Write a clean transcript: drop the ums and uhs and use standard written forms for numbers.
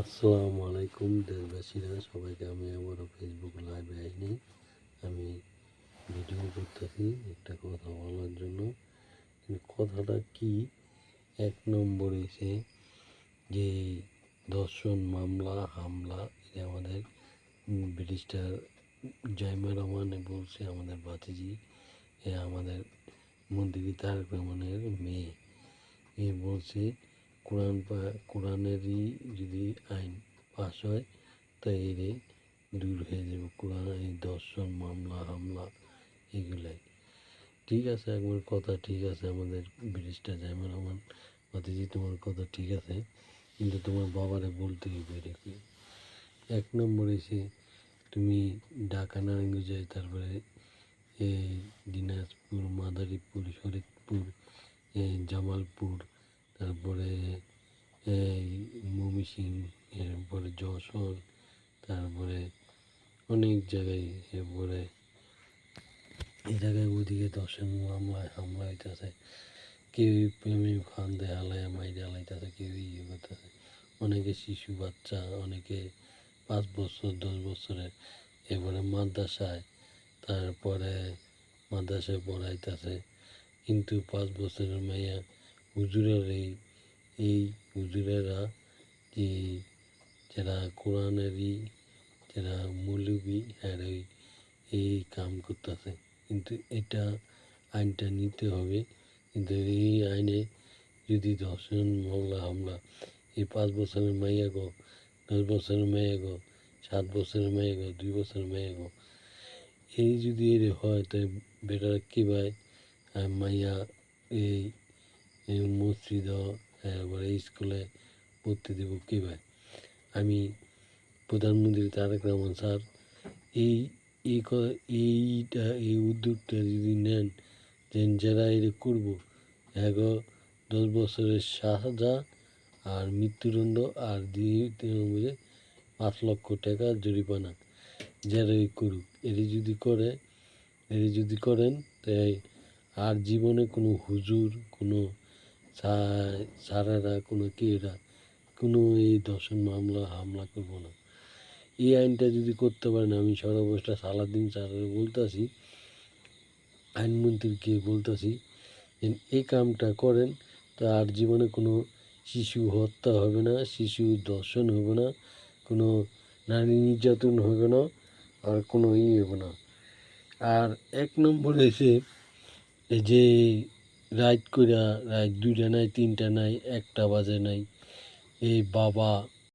আসসালামু আলাইকুম দেশবাসীরা, সবাইকে আমি আবারও ফেসবুক লাইভে আসি। আমি ভিডিও করতেছি একটা কথা বলার জন্য। কিন্তু কথাটা কি, এক নম্বর এসে যে ধর্ষণ মামলা হামলা, এটা আমাদের ব্যারিস্টার জাইমা রহমানে বলছে, আমাদের ভাতিজি, আমাদের মন্ত্রী তারেক রহমানের মেয়ে, এ বলছে কোরআনেরই যদি আইন পাশ হয় তো এরে দূর হয়ে যাবে কোরআন, এই দর্শন মামলা হামলা এগুলাই। ঠিক আছে, একবার কথা ঠিক আছে, আমাদের ব্যারিস্টার জাইমা রহমান ভাতিজি, তোমার কথা ঠিক আছে, কিন্তু তোমার বাবারে বলতে হবে এটা কি। এক নম্বর এসে তুমি ঢাকা নারায়ণগঞ্জে, তারপরে এই দিনাজপুর, মাদারীপুর, শরীয়তপুর, জামালপুর, তারপরে এই ময়মনসিংহ, এরপরে যশোর, তারপরে অনেক জায়গায়, এরপরে এই জায়গায় ওইদিকে ধর্ষণ মামলায় হামলা হইতেছে, কেউ প্রেমে ফান্দে হালায় মাইরে হালাইতেছে, কেউ ইয়ে করতেছে, অনেকে শিশু বাচ্চা, অনেকে 5 বছর 10 বছরের, এরপরে মাদ্রাসায়, তারপরে মাদ্রাসায় পড়াইতেছে, কিন্তু 5 বছরের মাইয়া হুজুরের এই হুজুরেরা, যে যারা কোরআনেরই যারা মৌলবি, হ্যাঁ এই কাম করতেছে। কিন্তু এটা আইনটা নিতে হবে, কিন্তু এই আইনে যদি ধর্ষণ মামলা হামলা, এই 5 বছরের মাইয়া গো, 10 বছরের মাইয়া গো, 7 বছরের মাইয়া গো, 2 বছরের মাইয়া গো, এই যদি এর হয় তো বেটার কি ভাই, মাইয়া এই মসজিদ, এবারে স্কুলে পড়তে দেব কী ভাই। আমি প্রধানমন্ত্রী তারেক রহমান স্যার এই এই উদ্যোগটা যদি নেন, যে যারা এটা করবো, 10 বছরের সাজা আর মৃত্যুদণ্ড, আর দিয়ে 5 লক্ষ টাকা জরিমানা, যারা করুক, এর যদি করেন তাই আর জীবনে কোনো হুজুর, কোনো সারারা, কোনো কেরা, কোনো এই ধর্ষণ মামলা হামলা করবো না। এই আইনটা যদি করতে পারেন, আমি সর্বশেষ সালাউদ্দিন স্যারের বলতেছি, আইনমন্ত্রীকে বলতেছি, এই কামটা করেন, তো আর জীবনে কোনো শিশু হত্যা হবে না, শিশু ধর্ষণ হবে না, কোনো নারী নির্যাতন হবে না, আর কোনো হবে না। আর 1 নম্বরে এসে এই যে রাত 2টা নাই 3টা নাই 1টা বাজে নাই, এই বাবা